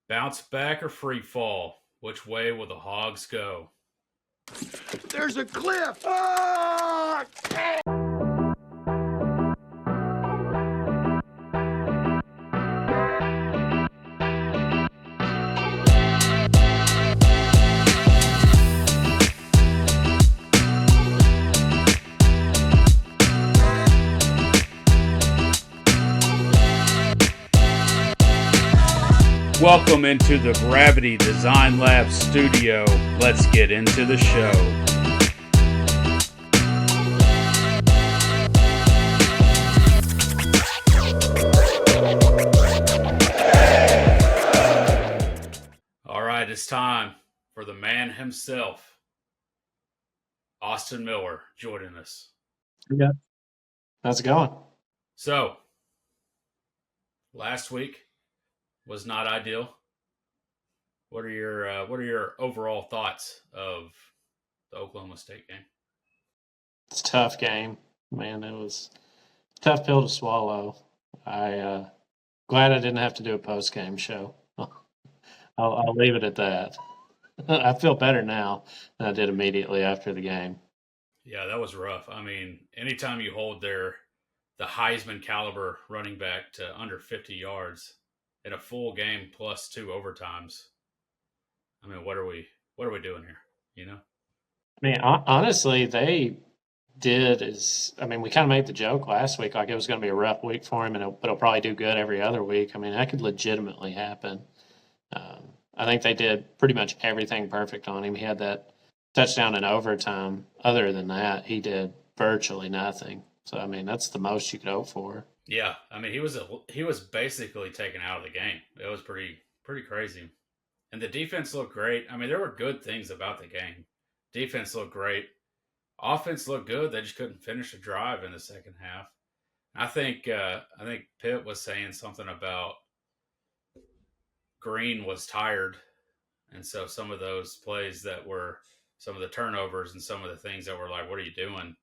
Bounce back or free fall? Which way will the Hogs go? There's a cliff! Ah! Welcome into the Gravity Design Lab studio. Let's get into the show. All right, it's time for the man himself, Austin Miller, joining us. Yeah. How's it going? So, last week was not ideal. What are your overall thoughts of the Oklahoma State game? It's a tough game, man. It was a tough pill to swallow. I glad I didn't have to do a post game show. I'll leave it at that. I feel better now than I did immediately after the game. Yeah, that was rough. I mean, anytime you hold the Heisman caliber running back to under 50 yards in a full game plus 2 overtimes, I mean, what are we doing here? You know? I mean, honestly, they did we kind of made the joke last week like it was going to be a rough week for him, but it'll probably do good every other week. I mean, that could legitimately happen. I think they did pretty much everything perfect on him. He had that touchdown in overtime. Other than that, he did virtually nothing. So, I mean, that's the most you could hope for. Yeah, I mean, he was basically taken out of the game. It was pretty crazy. And the defense looked great. I mean, there were good things about the game. Defense looked great. Offense looked good. They just couldn't finish a drive in the second half. I think Pitt was saying something about Green was tired, and so some of those plays that were some of the turnovers and some of the things that were like, "What are you doing?"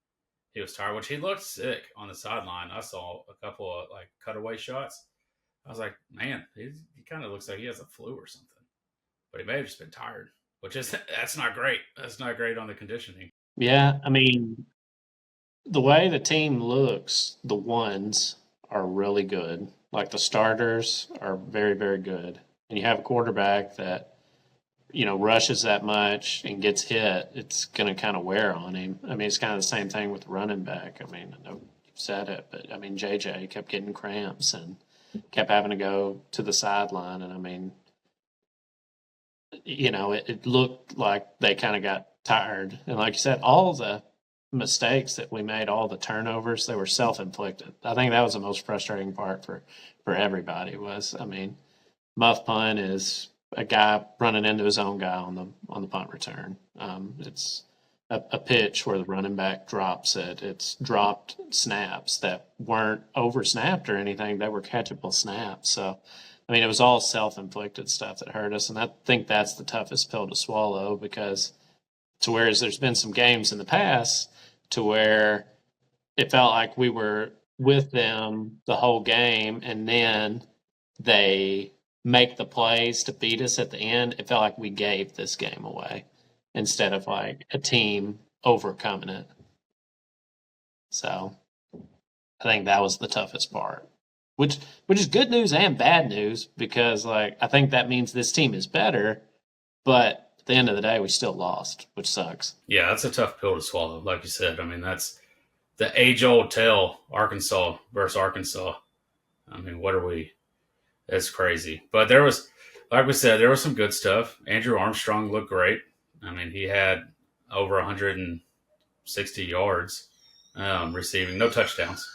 He was tired, which he looked sick on the sideline. I saw a couple of like cutaway shots. I was like, "Man, he kind of looks like he has a flu or something," but he may have just been tired, that's not great. That's not great on the conditioning. Yeah, I mean, the way the team looks, the ones are really good. Like the starters are very, very good. And you have a quarterback that, rushes that much and gets hit, it's going to kind of wear on him. I mean, it's kind of the same thing with the running back. I mean, I know you've said it, but I mean, JJ kept getting cramps and kept having to go to the sideline. And I mean, it looked like they kind of got tired. And like you said, all the mistakes that we made, all the turnovers, they were self-inflicted. I think that was the most frustrating part for everybody was, I mean, muff punt is a guy running into his own guy on the punt return. It's a pitch where the running back drops it. It's dropped snaps that weren't over snapped or anything. They were catchable snaps. So, I mean, it was all self-inflicted stuff that hurt us. And I think that's the toughest pill to swallow because whereas there's been some games in the past to where it felt like we were with them the whole game and then they make the plays to beat us at the end. It felt like we gave this game away instead of like a team overcoming it. So I think that was the toughest part, which is good news and bad news because like I think that means this team is better, but at the end of the day, we still lost, which sucks. Yeah, that's a tough pill to swallow. Like you said, I mean, that's the age-old tale, Arkansas versus Arkansas. I mean, it's crazy. But there was, like we said, there was some good stuff. Andrew Armstrong looked great. I mean, he had over 160 yards receiving, no touchdowns.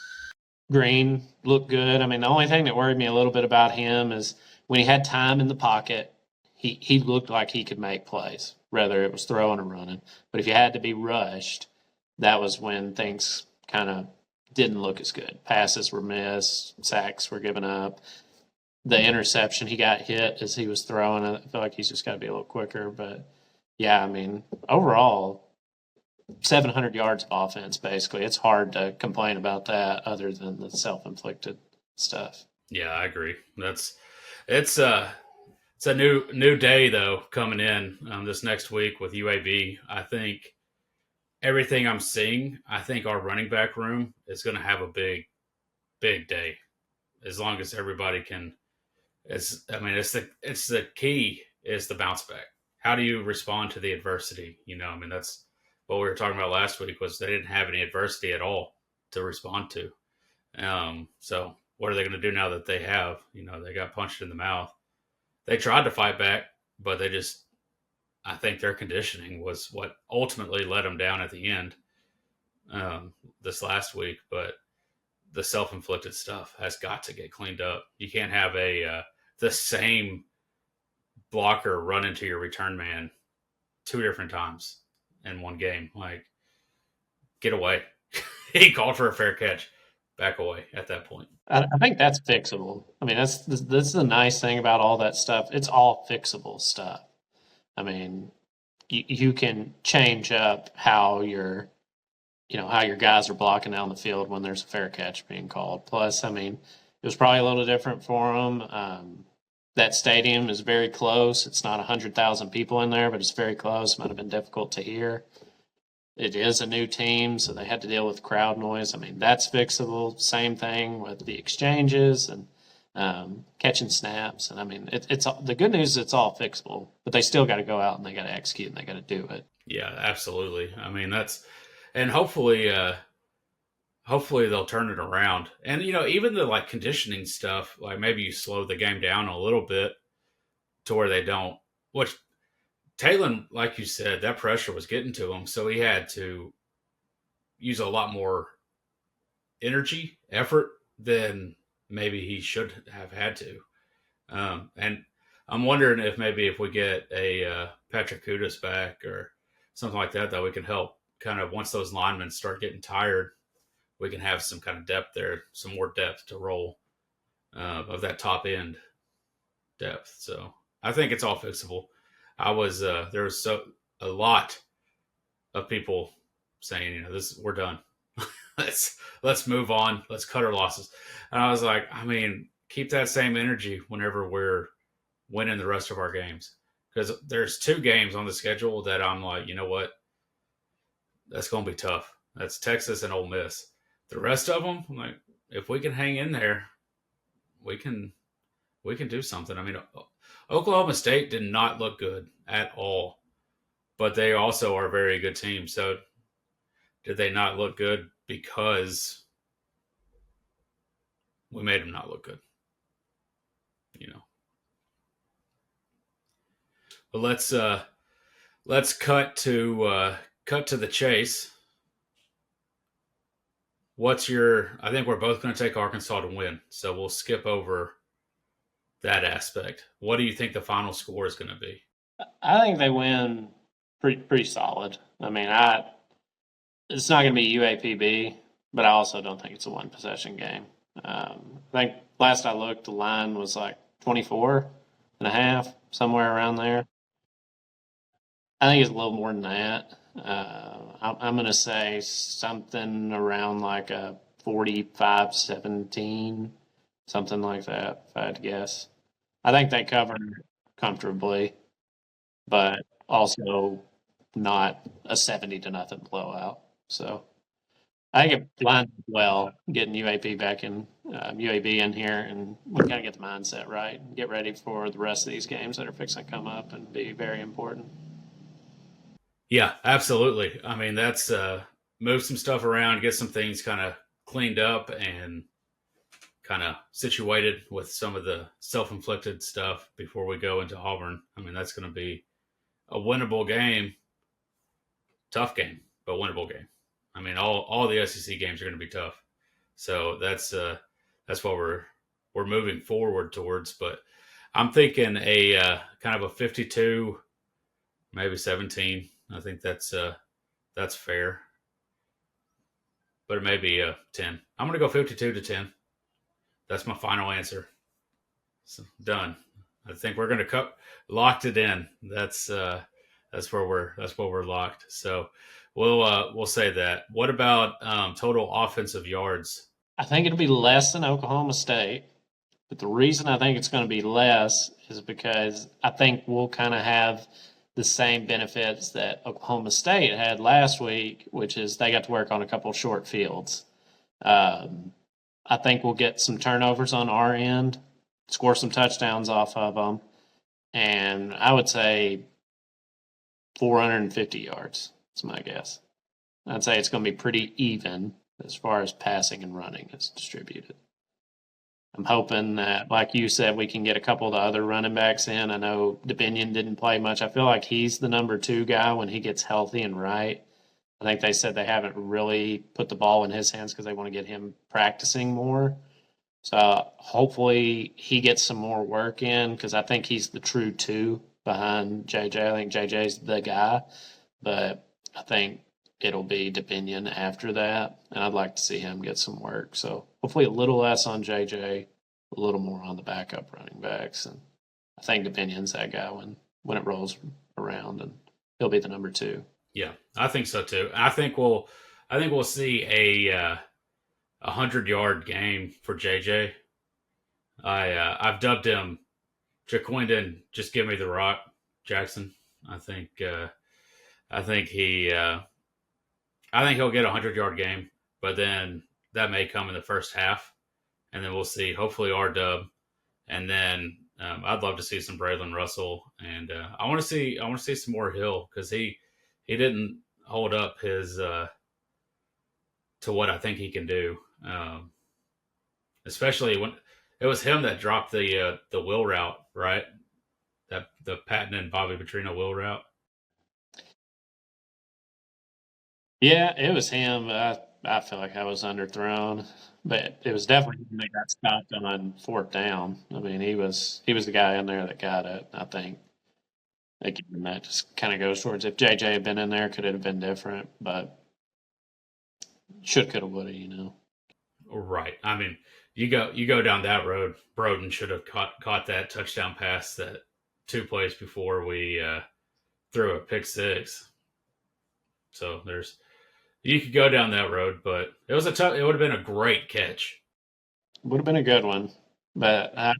Green looked good. I mean, the only thing that worried me a little bit about him is when he had time in the pocket, he looked like he could make plays, whether it was throwing or running. But if you had to be rushed, that was when things kind of didn't look as good. Passes were missed, sacks were given up. The interception, he got hit as he was throwing it. I feel like he's just got to be a little quicker. But, yeah, I mean, overall, 700 yards of offense, basically. It's hard to complain about that other than the self-inflicted stuff. Yeah, I agree. It's a new day though coming in this next week with UAB. I think everything I'm seeing, I think our running back room is going to have a big day as long as everybody can. It's the key is the bounce back. How do you respond to the adversity? That's what we were talking about last week. Was they didn't have any adversity at all to respond to. So what are they going to do now that they have? They got punched in the mouth. They tried to fight back, but I think their conditioning was what ultimately let them down at the end this last week. But the self-inflicted stuff has got to get cleaned up. You can't have the same blocker run into your return man 2 different times in one game. Like, get away. He called for a fair catch. Back away at that point. I think that's fixable. I mean, this is the nice thing about all that stuff. It's all fixable stuff. I mean, you can change up how your guys are blocking down the field when there's a fair catch being called. Plus, I mean, it was probably a little different for them. That stadium is very close. It's not 100,000 people in there, but it's very close. It might have been difficult to hear. It is a new team, so they had to deal with crowd noise. I mean, that's fixable. Same thing with the exchanges and catching snaps. And I mean, it's the good news is it's all fixable, but they still got to go out and they got to execute and they got to do it. Yeah, absolutely. I mean, and hopefully they'll turn it around. And even the like conditioning stuff, like maybe you slow the game down a little bit to where they don't. Which Talon, like you said, that pressure was getting to him, so he had to use a lot more energy, effort than maybe he should have had to. And I'm wondering if we get a Patrick Kudus back or something like that we can help kind of once those linemen start getting tired, we can have some kind of depth there, some more depth to roll of that top end depth. So I think it's all fixable. There was a lot of people saying, we're done. let's move on. Let's cut our losses. And I was like, I mean, keep that same energy whenever we're winning the rest of our games. Because there's 2 games on the schedule that I'm like, you know what? That's going to be tough. That's Texas and Ole Miss. The rest of them, I'm like, if we can hang in there, we can do something. I mean, Oklahoma State did not look good at all, but they also are a very good team. So did they not look good because we made them not look good? But let's cut to the chase. I think we're both going to take Arkansas to win, so we'll skip over that aspect. What do you think the final score is going to be? I think they win pretty solid. I mean, it's not going to be UAPB, but I also don't think it's a 1-possession game. I think last I looked, the line was like 24.5, somewhere around there. I think it's a little more than that. I'm going to say something around like a 45-17, something like that, if I had to guess. I think they cover comfortably, but also not a 70-0 blowout. So I think it lines up well getting UAB in here, and we got to get the mindset right and get ready for the rest of these games that are fixing to come up and be very important. Yeah, absolutely. I mean, that's move some stuff around, get some things kind of cleaned up and kind of situated with some of the self-inflicted stuff before we go into Auburn. I mean, that's going to be a winnable game. Tough game, but winnable game. I mean, all the SEC games are going to be tough. So that's what we're moving forward towards. But I'm thinking a kind of a 52, maybe 17. I think that's fair. But it may be a 10. I'm going to go 52-10. That's my final answer. So, done. I think we're going to locked it in. That's where we're locked. So we'll say that. What about total offensive yards? I think it'll be less than Oklahoma State. But the reason I think it's going to be less is because I think we'll kind of have the same benefits that Oklahoma State had last week, which is they got to work on a couple short fields. I think we'll get some turnovers on our end, score some touchdowns off of them, and I would say 450 yards. That's my guess. I'd say it's going to be pretty even as far as passing and running is distributed. I'm hoping that, like you said, we can get a couple of the other running backs in. I know Dominion didn't play much. I feel like he's the number 2 guy when he gets healthy and right. I think they said they haven't really put the ball in his hands because they want to get him practicing more. So hopefully he gets some more work in because I think he's the true 2 behind JJ. I think JJ's the guy, but I think it'll be Dominion after that, and I'd like to see him get some work. So hopefully a little less on JJ, a little more on the backup running backs, and I think Dominion's that guy when it rolls around, and he'll be the number 2. Yeah, I think so too. I think we'll see a 100-yard game for JJ. I've dubbed him Jaquindon. Just give me the rock, Jackson. I think he'll get a 100-yard game, but then that may come in the first half, and then we'll see. Hopefully, our dub, and then I'd love to see some Braylon Russell, and I want to see some more Hill because he didn't hold up his to what I think he can do, especially when it was him that dropped the wheel route, right? That the Patton and Bobby Petrino wheel route. Yeah, it was him. I feel like I was underthrown, but it was definitely him that got stopped on 4th down. I mean, he was the guy in there that got it. I think. Again, that just kind of goes towards if JJ had been in there, could it have been different? But should, could have, would have, Right. I mean, you go down that road. Broden should have caught that touchdown pass that 2 plays before we threw a pick 6. So you could go down that road, but it would have been a great catch. Would have been a good one, but I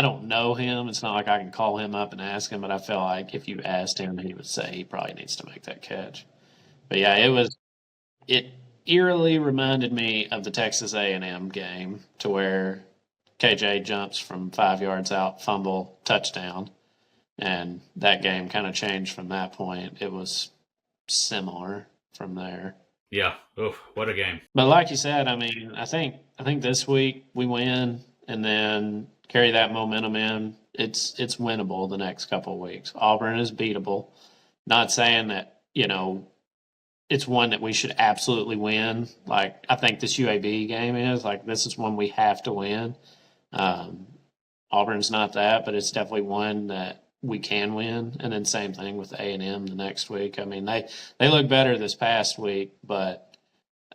don't know him. It's not like I can call him up and ask him, but I feel like if you asked him, he would say he probably needs to make that catch. But yeah, it eerily reminded me of the Texas A&M game to where KJ jumps from 5 yards out, fumble, touchdown, and that game kind of changed from that point. It was similar from there. Yeah. Oof, what a game. But like you said, I mean, I think this week we win and then carry that momentum in. It's winnable the next couple of weeks. Auburn is beatable. Not saying that, it's one that we should absolutely win. Like, I think this UAB game is. Like, this is one we have to win. Auburn's not that, but it's definitely one that we can win. And then same thing with A&M the next week. I mean, they look better this past week, but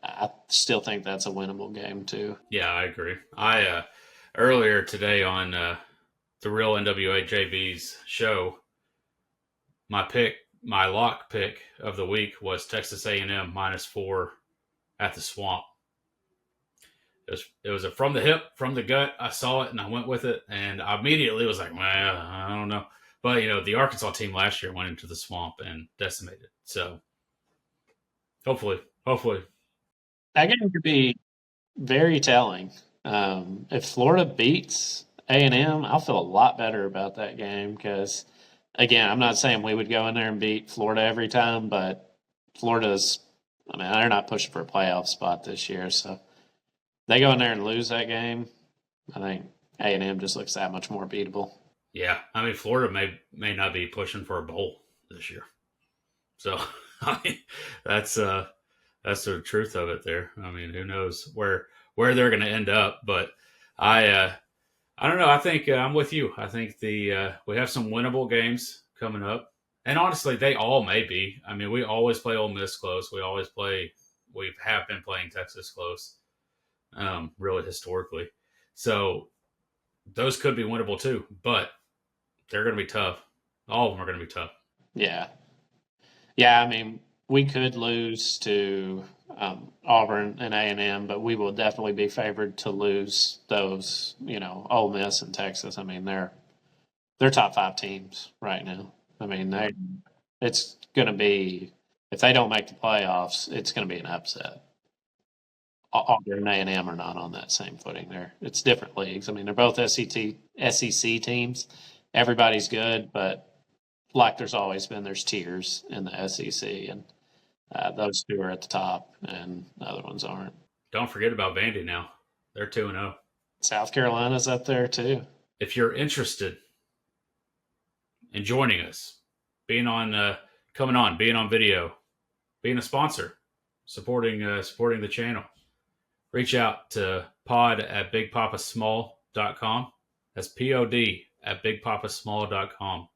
I still think that's a winnable game too. Yeah, I agree. I earlier today on the Real NWA JB's show, my lock pick of the week was Texas A&M -4 at the Swamp. It was a from the hip, from the gut. I saw it and I went with it, and I immediately was like, well, I don't know. But, the Arkansas team last year went into the Swamp and decimated. So, hopefully. That game could be very telling. If Florida beats A&M, I'll feel a lot better about that game because, again, I'm not saying we would go in there and beat Florida every time, but Florida's, they're not pushing for a playoff spot this year. So, they go in there and lose that game, I think A&M just looks that much more beatable. Yeah, Florida may not be pushing for a bowl this year. So, that's the truth of it there. Who knows where they're going to end up, but I don't know. I think I'm with you. I think we have some winnable games coming up, and honestly, they all may be. We always play Ole Miss close. We have been playing Texas close, really historically. So those could be winnable too, but they're going to be tough. All of them are going to be tough. Yeah. Yeah, we could lose to Auburn and A&M, but we will definitely be favored to lose those. Ole Miss and Texas. I mean, they're top 5 teams right now. I mean, it's going to be, if they don't make the playoffs, it's going to be an upset. Auburn and A&M are not on that same footing there. It's different leagues. I mean, they're both SEC teams. Everybody's good, but like there's always been, there's tiers in the SEC, and those two are at the top, and the other ones aren't. Don't forget about Vandy now. They're 2-0. South Carolina's up there too. If you're interested in joining us, being on, coming on, being on video, being a sponsor, supporting the channel, reach out to pod@bigpapasmall.com. That's pod@bigpapasmall.com.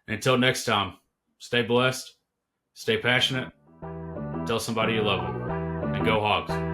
Until next time, stay blessed, stay passionate, tell somebody you love them, and go Hogs.